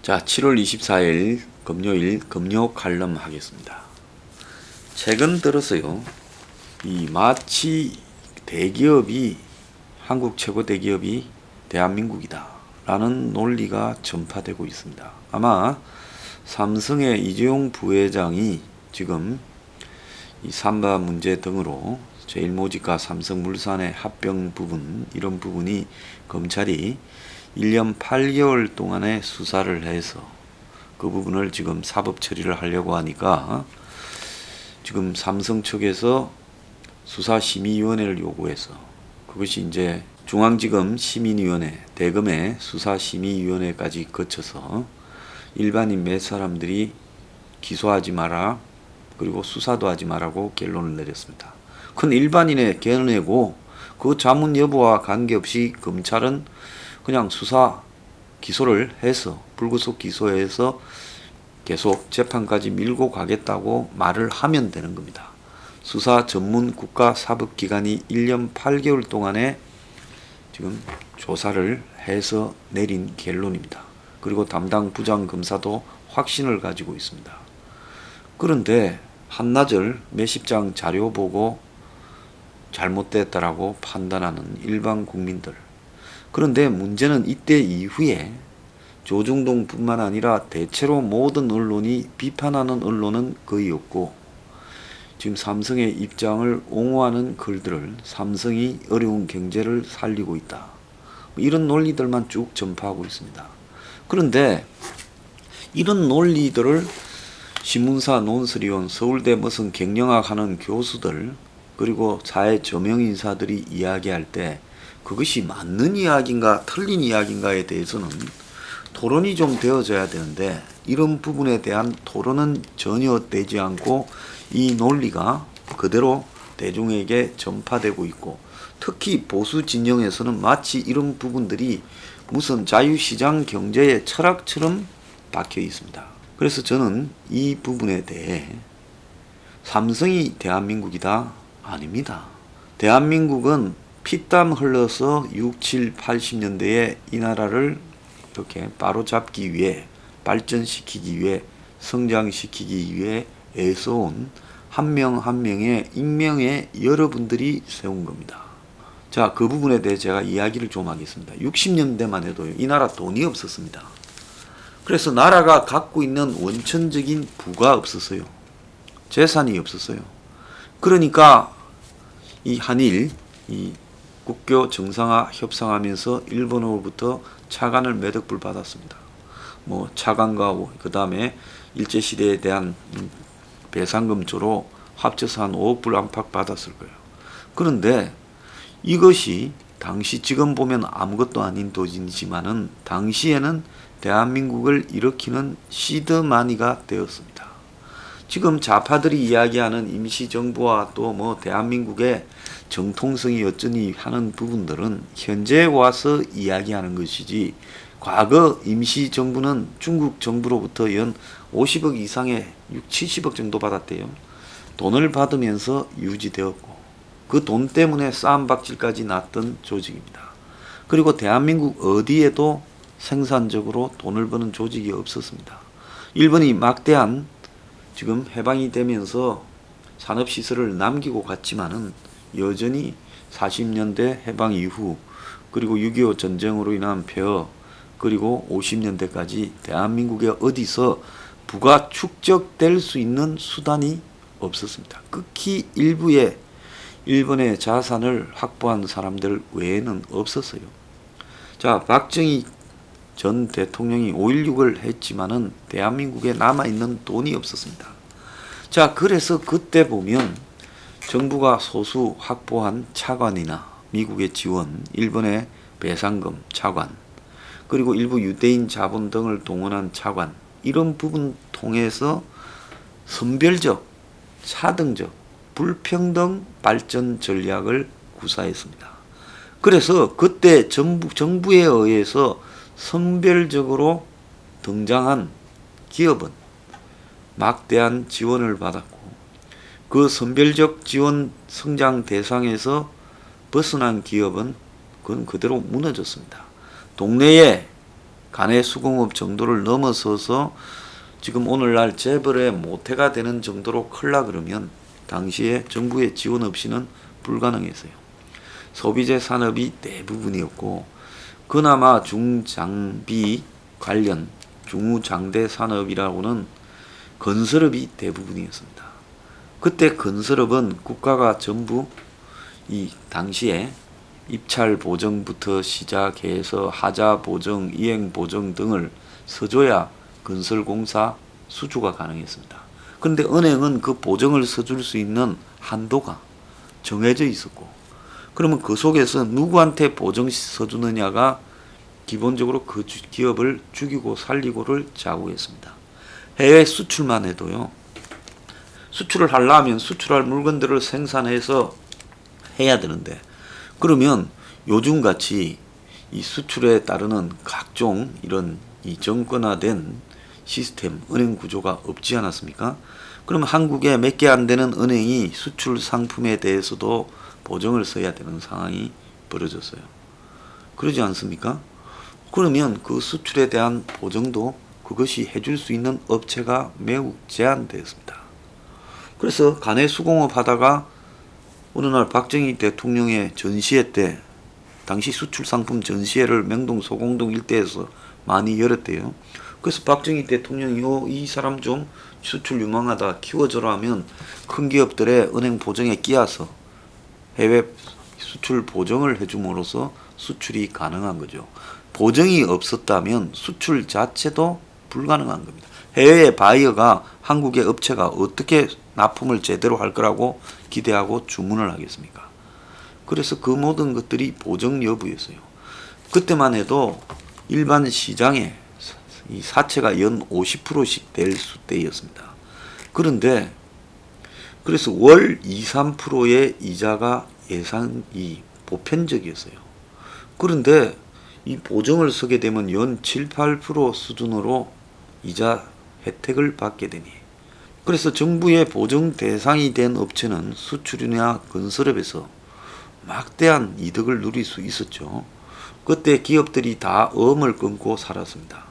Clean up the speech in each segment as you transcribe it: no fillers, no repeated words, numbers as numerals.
자, 7월 24일 금요일 금요 칼럼 하겠습니다. 최근 들어서요, 이 마치 대기업이 한국 최고 대기업이 대한민국이다 라는 논리가 전파되고 있습니다. 아마 삼성의 이재용 부회장이 지금 이 삼바 문제 등으로 제일모직과 삼성물산의 합병 부분, 이런 부분이 검찰이 1년 8개월 동안의 수사를 해서 그 부분을 지금 사법 처리를 하려고 하니까 지금 삼성 측에서 수사심의위원회를 요구해서 그것이 이제 중앙지검 시민위원회, 대검의 수사심의위원회까지 거쳐서 일반인 몇 사람들이 기소하지 마라, 그리고 수사도 하지 말라고 결론을 내렸습니다. 큰 일반인의 견해고 그 자문 여부와 관계없이 검찰은 그냥 수사 기소를 해서 불구속 기소해서 계속 재판까지 밀고 가겠다고 말을 하면 되는 겁니다. 수사 전문 국가사법기관이 1년 8개월 동안에 지금 조사를 해서 내린 결론입니다. 그리고 담당 부장검사도 확신을 가지고 있습니다. 그런데 한나절 몇십 장 자료 보고 잘못됐다라고 판단하는 일반 국민들. 그런데 문제는 이때 이후에 조중동 뿐만 아니라 대체로 모든 언론이 비판하는 언론은 거의 없고, 지금 삼성의 입장을 옹호하는 글들을 삼성이 어려운 경제를 살리고 있다, 이런 논리들만 쭉 전파하고 있습니다. 그런데 이런 논리들을 신문사 논설위원, 서울대 무슨 경영학 하는 교수들, 그리고 사회 저명 인사들이 이야기할 때 그것이 맞는 이야기인가 틀린 이야기인가에 대해서는 토론이 좀 되어져야 되는데, 이런 부분에 대한 토론은 전혀 되지 않고 이 논리가 그대로 대중에게 전파되고 있고, 특히 보수 진영에서는 마치 이런 부분들이 무슨 자유시장 경제의 철학처럼 박혀 있습니다. 그래서 저는 이 부분에 대해 삼성이 대한민국이다? 아닙니다. 대한민국은 피땀 흘러서 6, 7, 80년대에 이 나라를 이렇게 바로잡기 위해, 발전시키기 위해, 성장시키기 위해 애써온 한 명 한 명의 익명의 여러분들이 세운 겁니다. 자, 그 부분에 대해 제가 이야기를 좀 하겠습니다. 60년대만 해도 이 나라 돈이 없었습니다. 그래서 나라가 갖고 있는 원천적인 부가 없었어요. 재산이 없었어요. 그러니까 이 한일, 이 국교 정상화 협상하면서 일본으로부터 차관을 몇 억불 받았습니다. 뭐 차관과 그 다음에 일제시대에 대한 배상금조로 합쳐서 한 5억불 안팎 받았을 거예요. 그런데 이것이 당시 지금 보면 아무것도 아닌 돈이지만은 당시에는 대한민국을 일으키는 시드마니가 되었습니다. 지금 좌파들이 이야기하는 임시정부와 또 뭐 대한민국의 정통성이 어쩌니 하는 부분들은 현재 와서 이야기하는 것이지, 과거 임시정부는 중국 정부로부터 연 50억 이상의 6, 70억 정도 받았대요. 돈을 받으면서 유지되었고 그 돈 때문에 싸움박질까지 났던 조직입니다. 그리고 대한민국 어디에도 생산적으로 돈을 버는 조직이 없었습니다. 일본이 막대한 지금 해방이 되면서 산업시설을 남기고 갔지만은 여전히 40년대 해방 이후, 그리고 6.25 전쟁으로 인한 폐허, 그리고 50년대까지 대한민국에 어디서 부가 축적될 수 있는 수단이 없었습니다. 극히 일부의 일본의 자산을 확보한 사람들 외에는 없었어요. 자, 박정희 전 대통령이 5.16을 했지만은 대한민국에 남아있는 돈이 없었습니다. 자, 그래서 그때 보면 정부가 소수 확보한 차관이나 미국의 지원, 일본의 배상금, 차관, 그리고 일부 유대인 자본 등을 동원한 차관, 이런 부분 통해서 선별적, 차등적, 불평등 발전 전략을 구사했습니다. 그래서 그때 정부에 의해서 선별적으로 등장한 기업은 막대한 지원을 받았고, 그 선별적 지원 성장 대상에서 벗어난 기업은 그건 그대로 무너졌습니다. 동네에 간의 수공업 정도를 넘어서서 지금 오늘날 재벌의 모태가 되는 정도로 클라 그러면 당시에 정부의 지원 없이는 불가능했어요. 소비재 산업이 대부분이었고 그나마 중장비 관련 중후장대 산업이라고는 건설업이 대부분이었습니다. 그때 건설업은 국가가 전부 이 당시에 입찰 보증부터 시작해서 하자 보증, 이행 보증 등을 서줘야 건설공사 수주가 가능했습니다. 그런데 은행은 그 보증을 서줄 수 있는 한도가 정해져 있었고, 그러면 그 속에서 누구한테 보증 서주느냐가 기본적으로 그 기업을 죽이고 살리고를 좌우했습니다. 해외 수출만 해도요, 수출을 하려면 수출할 물건들을 생산해서 해야 되는데, 그러면 요즘같이 이 수출에 따르는 각종 이런 이 정권화된 시스템, 은행 구조가 없지 않았습니까? 그러면 한국에 몇 개 안 되는 은행이 수출 상품에 대해서도 보증을 써야 되는 상황이 벌어졌어요. 그러지 않습니까? 그러면 그 수출에 대한 보증도 그것이 해줄 수 있는 업체가 매우 제한되었습니다. 그래서 간의 수공업 하다가 어느 날 박정희 대통령의 전시회 때, 당시 수출 상품 전시회를 명동 소공동 일대에서 많이 열었대요. 그래서 박정희 대통령이 이 사람 좀 수출 유망하다 키워줘라 하면 큰 기업들의 은행 보증에 끼어서 해외 수출 보증을 해줌으로써 수출이 가능한 거죠. 보증이 없었다면 수출 자체도 불가능한 겁니다. 해외의 바이어가 한국의 업체가 어떻게 납품을 제대로 할 거라고 기대하고 주문을 하겠습니까? 그래서 그 모든 것들이 보증 여부였어요. 그때만 해도 일반 시장에 이 사채가 연 50%씩 될 수대였습니다. 그런데 그래서 월 2, 3%의 이자가 예상이 보편적이었어요. 그런데 이 보증을 서게 되면 연 7, 8% 수준으로 이자 혜택을 받게 되니, 그래서 정부의 보증 대상이 된 업체는 수출이나 건설업에서 막대한 이득을 누릴 수 있었죠. 그때 기업들이 다 어음을 끊고 살았습니다.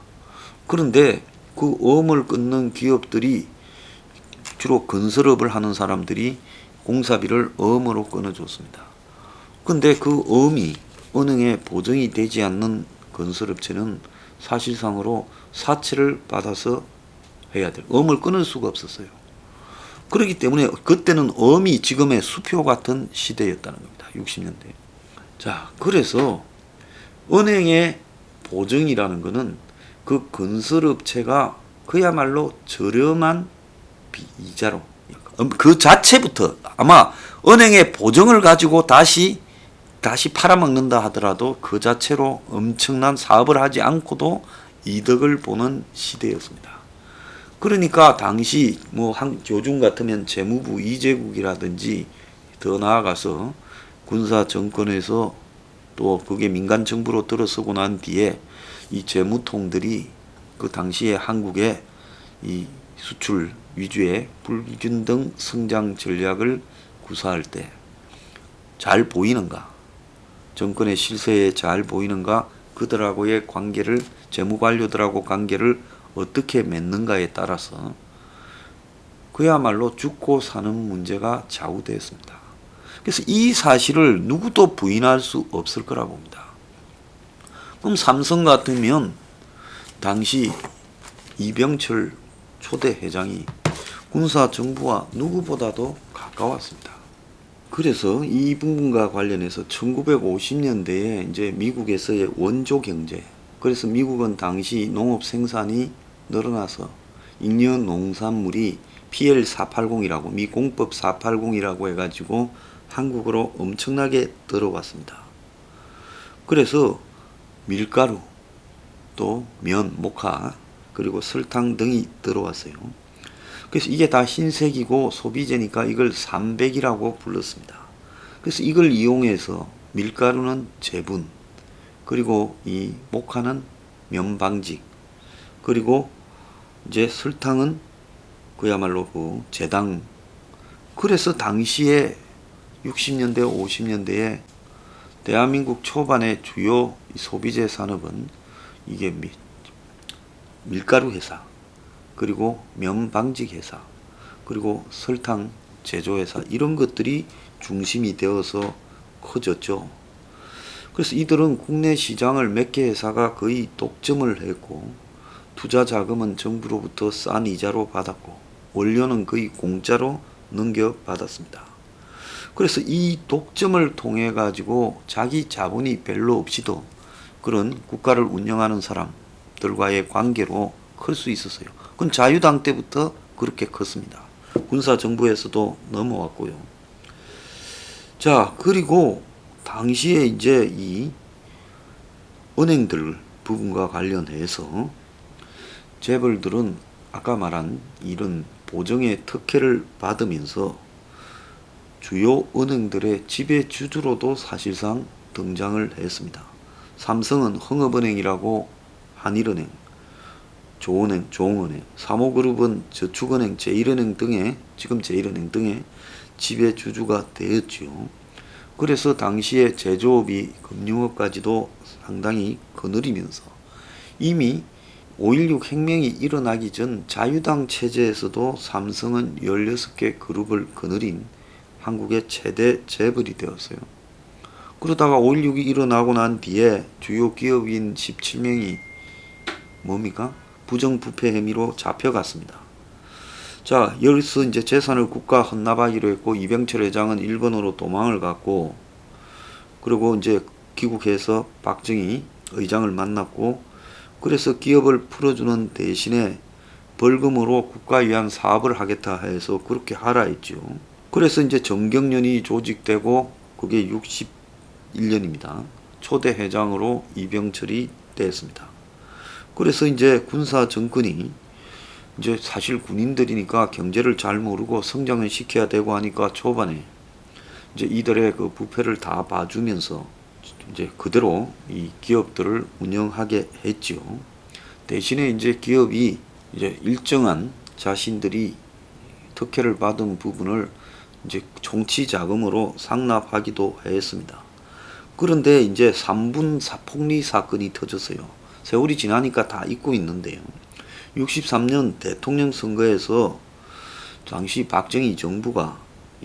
그런데 그 어음을 끊는 기업들이 주로 건설업을 하는 사람들이 공사비를 어음으로 끊어줬습니다. 근데 그 어음이 은행에 보증이 되지 않는 건설업체는 사실상으로 사채를 받아서 해야 돼요. 어음을 끊을 수가 없었어요. 그렇기 때문에 그때는 어음이 지금의 수표 같은 시대였다는 겁니다. 60년대. 자, 그래서 은행의 보증이라는 것은 그 건설업체가 그야말로 저렴한 이자로, 그 자체부터 아마 은행의 보증을 가지고 다시 팔아먹는다 하더라도 그 자체로 엄청난 사업을 하지 않고도 이득을 보는 시대였습니다. 그러니까 당시 요즘 같으면 재무부 이재국이라든지 더 나아가서 군사 정권에서 또 그게 민간 정부로 들어서고 난 뒤에 이 재무통들이 그 당시에 한국의 이 수출 위주의 불균등 성장 전략을 구사할 때 잘 보이는가, 정권의 실세에 잘 보이는가, 그들하고의 관계를, 재무관료들하고 관계를 어떻게 맺는가에 따라서 그야말로 죽고 사는 문제가 좌우되었습니다. 그래서 이 사실을 누구도 부인할 수 없을 거라고 봅니다. 그럼 삼성 같으면 당시 이병철 초대 회장이 군사 정부와 누구보다도 가까웠습니다. 그래서 이 부분과 관련해서 1950년대에 이제 미국에서의 원조 경제, 그래서 미국은 당시 농업 생산이 늘어나서 잉여 농산물이 PL480이라고, 미 공법 480이라고 해가지고 한국으로 엄청나게 들어왔습니다. 그래서 밀가루, 또 면, 모카, 그리고 설탕 등이 들어왔어요. 그래서 이게 다 흰색이고 소비재니까 이걸 삼백이라고 불렀습니다. 그래서 이걸 이용해서 밀가루는 제분, 그리고 이 모카는 면방직, 그리고 이제 설탕은 그야말로 그 제당. 그래서 당시에 60년대, 50년대에 대한민국 초반의 주요 소비재 산업은 이게 밀가루 회사, 그리고 면 방직 회사, 그리고 설탕 제조 회사, 이런 것들이 중심이 되어서 커졌죠. 그래서 이들은 국내 시장을 몇 개 회사가 거의 독점을 했고, 투자 자금은 정부로부터 싼 이자로 받았고, 원료는 거의 공짜로 넘겨받았습니다. 그래서 이 독점을 통해 가지고 자기 자본이 별로 없이도 그런 국가를 운영하는 사람들과의 관계로 클 수 있었어요. 그건 자유당 때부터 그렇게 컸습니다. 군사정부에서도 넘어왔고요. 자, 그리고 당시에 이제 이 은행들 부분과 관련해서 재벌들은 아까 말한 이런 보정의 특혜를 받으면서 주요 은행들의 지배주주로도 사실상 등장을 했습니다. 삼성은 흥업은행이라고 한일은행, 조은행, 종은행, 삼호그룹은 저축은행, 제일은행 등의, 지금 제일은행 등의 지배주주가 되었죠. 그래서 당시에 제조업이 금융업까지도 상당히 거느리면서 이미 5.16 혁명이 일어나기 전 자유당 체제에서도 삼성은 16개 그룹을 거느린 한국의 최대 재벌이 되었어요. 그러다가 5.16이 일어나고 난 뒤에 주요 기업인 17명이 뭡니까? 부정부패 혐의로 잡혀갔습니다. 자, 여기서 이제 재산을 국가 헌납하기로 했고, 이병철 회장은 일본으로 도망을 갔고, 그리고 이제 귀국해서 박정희 의장을 만났고, 그래서 기업을 풀어주는 대신에 벌금으로 국가 위한 사업을 하겠다 해서 그렇게 하라 했죠. 그래서 이제 정경련이 조직되고, 그게 61년입니다. 초대 회장으로 이병철이 됐습니다. 그래서 이제 군사 정권이 이제 사실 군인들이니까 경제를 잘 모르고 성장을 시켜야 되고 하니까 초반에 이제 이들의 그 부패를 다 봐주면서 이제 그대로 이 기업들을 운영하게 했죠. 대신에 이제 기업이 이제 일정한 자신들이 특혜를 받은 부분을 이제 정치 자금으로 상납하기도 했습니다. 그런데 이제 3분 폭리 사건이 터졌어요. 세월이 지나니까 다 잊고 있는데요. 63년 대통령 선거에서 당시 박정희 정부가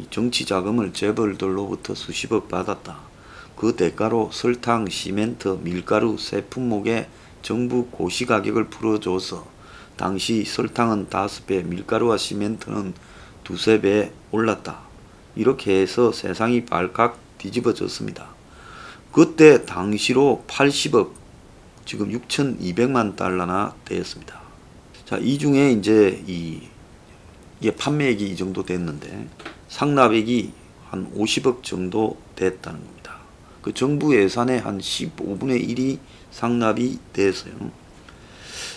정치 자금을 재벌들로부터 수십억 받았다. 그 대가로 설탕, 시멘트, 밀가루 세 품목의 정부 고시 가격을 풀어줘서 당시 설탕은 5배, 밀가루와 시멘트는 2~3배 올랐다. 이렇게 해서 세상이 발칵 뒤집어졌습니다. 그때 당시로 80억, 지금 6,200만 달러나 되었습니다. 자, 이 중에 이제 이게 판매액이 이 정도 됐는데 상납액이 한 50억 정도 됐다는 겁니다. 그 정부 예산의 한 15분의 1이 상납이 됐어요.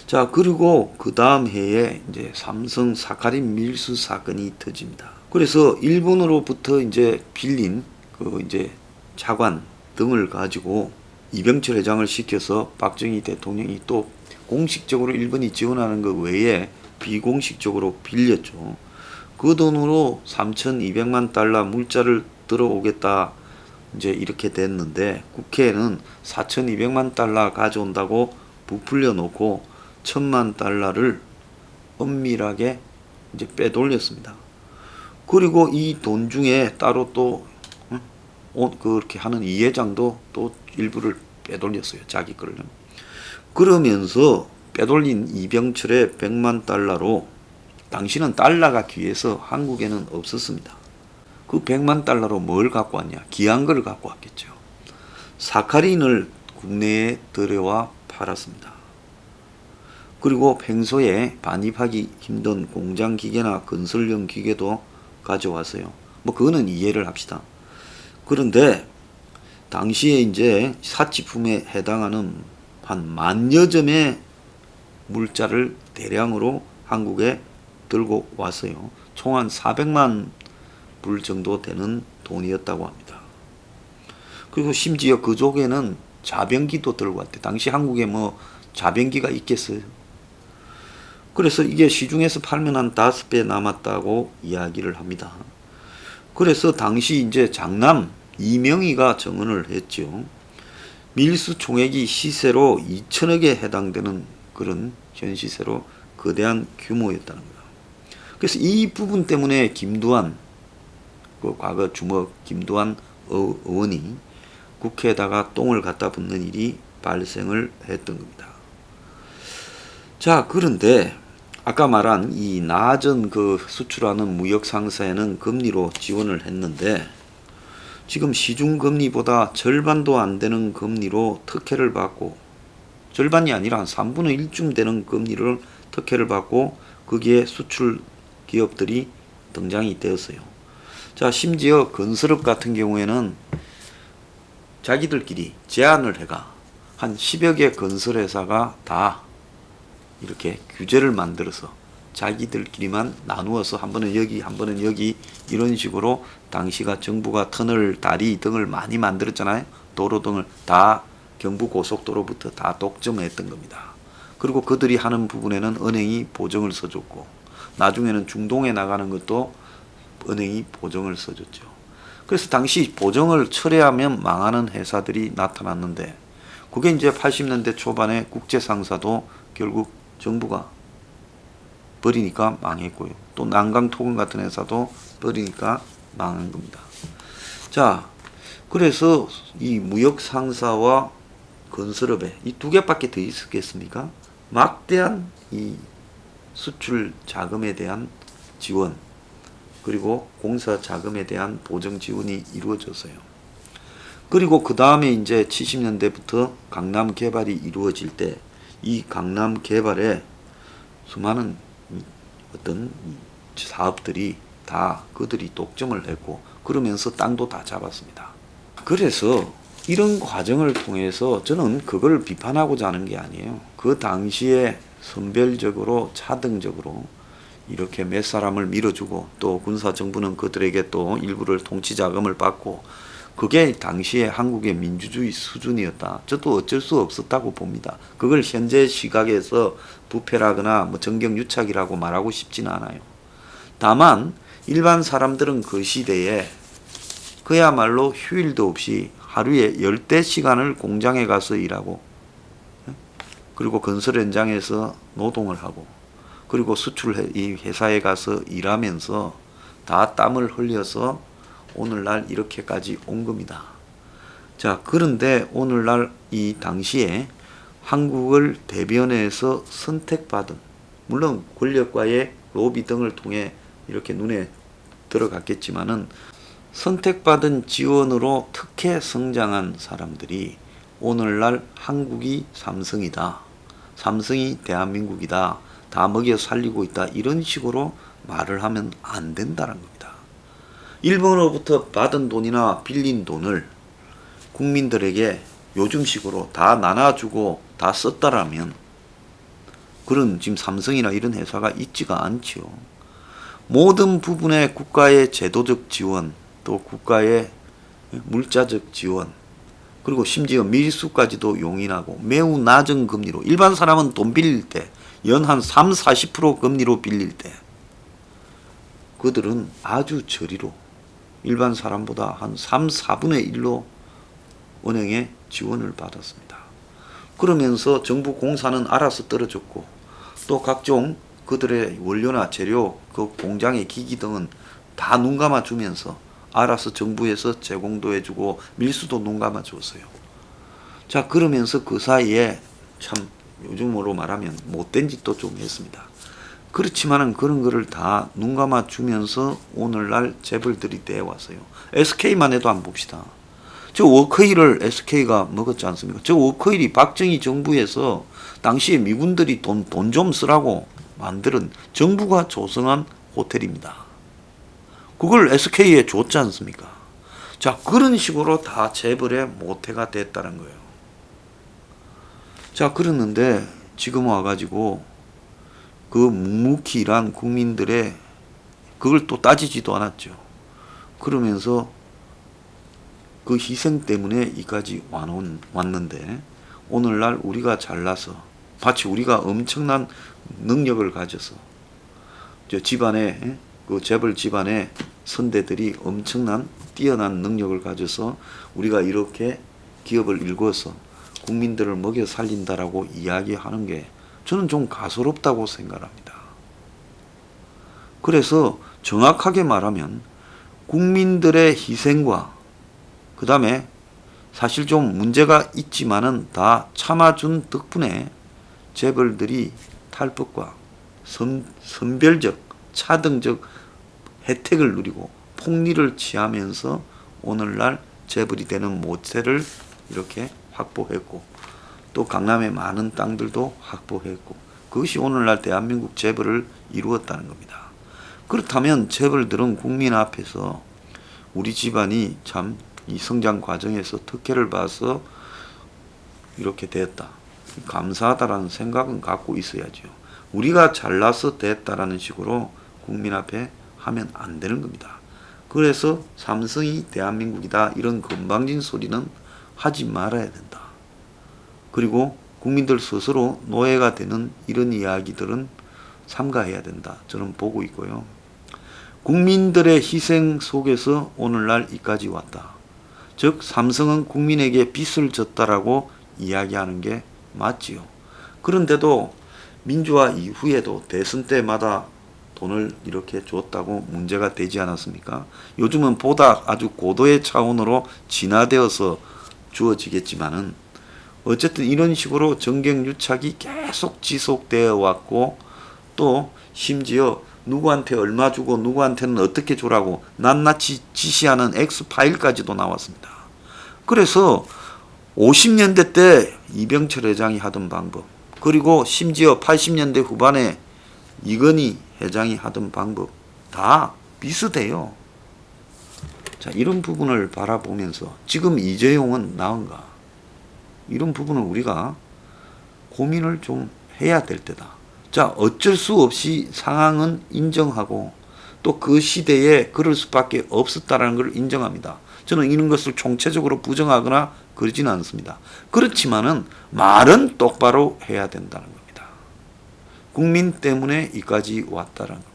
자, 그리고 그 다음 해에 이제 삼성 사카린 밀수 사건이 터집니다. 그래서 일본으로부터 이제 빌린 그 이제 차관 등을 가지고 이병철 회장을 시켜서 박정희 대통령이 또 공식적으로 일본이 지원하는 것 외에 비공식적으로 빌렸죠. 그 돈으로 3,200만 달러 물자를 들어오겠다 이제 이렇게 됐는데 국회에는 4,200만 달러 가져온다고 부풀려 놓고 1,000만 달러를 엄밀하게 이제 빼돌렸습니다. 그리고 이 돈 중에 따로 또 그렇게 하는 이 회장도 또 일부를 빼돌렸어요. 자기 거를. 그러면서 빼돌린 이병철의 100만 달러로 당시는 달러가 귀해서 한국에는 없었습니다. 그 100만 달러로 뭘 갖고 왔냐? 귀한 걸 갖고 왔겠죠. 사카린을 국내에 들여와 팔았습니다. 그리고 평소에 반입하기 힘든 공장 기계나 건설용 기계도 가져왔어요. 뭐 그거는 이해를 합시다. 그런데 당시에 이제 사치품에 해당하는 한 10,000여 점의 물자를 대량으로 한국에 들고 왔어요. 총 한 400만 불 정도 되는 돈이었다고 합니다. 그리고 심지어 그 쪽에는 자변기도 들고 왔대. 당시 한국에 뭐 자변기가 있겠어요. 그래서 이게 시중에서 팔면 한 5배 남았다고 이야기를 합니다. 그래서 당시 이제 장남 이명희가 증언을 했죠. 밀수 총액이 시세로 2천억에 해당되는 그런 현 시세로 거대한 규모였다는 거예요. 그래서 이 부분 때문에 김두한, 그 과거 주먹 김두한 의원이 국회에다가 똥을 갖다 붓는 일이 발생을 했던 겁니다. 자, 그런데 아까 말한 이 낮은 그 수출하는 무역 상사에는 금리로 지원을 했는데 지금 시중금리보다 절반도 안 되는 금리로 특혜를 받고, 절반이 아니라 한 3분의 1쯤 되는 금리를 특혜를 받고 거기에 수출 기업들이 등장이 되었어요. 자, 심지어 건설업 같은 경우에는 자기들끼리 제안을 해가 한 10여 개 건설회사가 다 이렇게 규제를 만들어서 자기들끼리만 나누어서 한 번은 여기 한 번은 여기 이런 식으로 당시가 정부가 터널 다리 등을 많이 만들었잖아요. 도로 등을 다 경부고속도로부터 다 독점했던 겁니다. 그리고 그들이 하는 부분에는 은행이 보증을 써줬고 나중에는 중동에 나가는 것도 은행이 보증을 써줬죠. 그래서 당시 보증을 철회하면 망하는 회사들이 나타났는데 그게 이제 80년대 초반에 국제상사도 결국 정부가 버리니까 망했고요. 또 난강토건 같은 회사도 버리니까 망한 겁니다. 자, 그래서 이 무역상사와 건설업에 이 두 개밖에 더 있었겠습니까? 막대한 이 수출 자금에 대한 지원, 그리고 공사 자금에 대한 보정 지원이 이루어졌어요. 그리고 그 다음에 이제 70년대부터 강남 개발이 이루어질 때 이 강남 개발에 수많은 어떤 사업들이 다 그들이 독점을 했고 그러면서 땅도 다 잡았습니다. 그래서 이런 과정을 통해서 저는 그걸 비판하고자 하는 게 아니에요. 그 당시에 선별적으로 차등적으로 이렇게 몇 사람을 밀어주고 또 군사정부는 그들에게 또 일부를 통치자금을 받고 그게 당시에 한국의 민주주의 수준이었다. 저도 어쩔 수 없었다고 봅니다. 그걸 현재 시각에서 부패라거나 뭐 정경유착이라고 말하고 싶지는 않아요. 다만 일반 사람들은 그 시대에 그야말로 휴일도 없이 하루에 10대 시간을 공장에 가서 일하고 그리고 건설 현장에서 노동을 하고 그리고 이 회사에 가서 일하면서 다 땀을 흘려서 오늘날 이렇게까지 온 겁니다. 자, 그런데 오늘날 이 당시에 한국을 대변해서 선택받은, 물론 권력과의 로비 등을 통해 이렇게 눈에 들어갔겠지만은 선택받은 지원으로 특혜 성장한 사람들이 오늘날 한국이 삼성이다. 삼성이 대한민국이다. 다 먹여 살리고 있다. 이런 식으로 말을 하면 안 된다는 겁니다. 일본으로부터 받은 돈이나 빌린 돈을 국민들에게 요즘식으로 다 나눠주고 다 썼다라면 그런 지금 삼성이나 이런 회사가 있지가 않지요. 모든 부분에 국가의 제도적 지원, 또 국가의 물자적 지원, 그리고 심지어 밀수까지도 용인하고 매우 낮은 금리로 일반 사람은 돈 빌릴 때 연 한 30-40% 금리로 빌릴 때 그들은 아주 저리로 일반 사람보다 한 3-4분의 1로 은행에 지원을 받았습니다. 그러면서 정부 공사는 알아서 떨어졌고 또 각종 그들의 원료나 재료, 그 공장의 기기 등은 다 눈 감아주면서 알아서 정부에서 제공도 해주고 밀수도 눈 감아줬어요. 자, 그러면서 그 사이에 참 요즘으로 말하면 못된 짓도 좀 했습니다. 그렇지만은 그런 거를 다 눈 감아 주면서 오늘날 재벌들이 되어 왔어요. SK만 해도 한번 봅시다. 저 워커힐을 SK가 먹었지 않습니까? 저 워커힐이 박정희 정부에서 당시에 미군들이 돈 좀 쓰라고 만드는 정부가 조성한 호텔입니다. 그걸 SK에 줬지 않습니까? 자, 그런 식으로 다 재벌의 모태가 됐다는 거예요. 자, 그러는데 지금 와가지고 그 묵묵히 일한 국민들의 그걸 또 따지지도 않았죠. 그러면서 그 희생 때문에 이까지 왔는데 오늘날 우리가 잘나서 마치 우리가 엄청난 능력을 가져서 저 집안에 그 재벌 집안의 선대들이 엄청난 뛰어난 능력을 가져서 우리가 이렇게 기업을 일궈서 국민들을 먹여 살린다라고 이야기하는 게 저는 좀 가소롭다고 생각합니다. 그래서 정확하게 말하면 국민들의 희생과 그 다음에 사실 좀 문제가 있지만은 다 참아준 덕분에 재벌들이 탈법과 선별적, 차등적 혜택을 누리고 폭리를 취하면서 오늘날 재벌이 되는 모태를 이렇게 확보했고 또 강남의 많은 땅들도 확보했고 그것이 오늘날 대한민국 재벌을 이루었다는 겁니다. 그렇다면 재벌들은 국민 앞에서 우리 집안이 참 이 성장 과정에서 특혜를 봐서 이렇게 됐다. 감사하다라는 생각은 갖고 있어야죠. 우리가 잘나서 됐다라는 식으로 국민 앞에 하면 안 되는 겁니다. 그래서 삼성이 대한민국이다 이런 건방진 소리는 하지 말아야 된다. 그리고 국민들 스스로 노예가 되는 이런 이야기들은 삼가해야 된다. 저는 보고 있고요. 국민들의 희생 속에서 오늘날 이까지 왔다. 즉 삼성은 국민에게 빚을 졌다라고 이야기하는 게 맞지요. 그런데도 민주화 이후에도 대선 때마다 돈을 이렇게 줬다고 문제가 되지 않았습니까? 요즘은 보다 아주 고도의 차원으로 진화되어서 주어지겠지만은 어쨌든 이런 식으로 정경유착이 계속 지속되어 왔고 또 심지어 누구한테 얼마 주고 누구한테는 어떻게 주라고 낱낱이 지시하는 X파일까지도 나왔습니다. 그래서 50년대 때 이병철 회장이 하던 방법 그리고 심지어 80년대 후반에 이건희 회장이 하던 방법 다 비슷해요. 자, 이런 부분을 바라보면서 지금 이재용은 나은가? 이런 부분을 우리가 고민을 좀 해야 될 때다. 자, 어쩔 수 없이 상황은 인정하고 또 그 시대에 그럴 수밖에 없었다는 걸 인정합니다. 저는 이런 것을 총체적으로 부정하거나 그러지는 않습니다. 그렇지만은 말은 똑바로 해야 된다는 겁니다. 국민 때문에 이까지 왔다는 겁니다.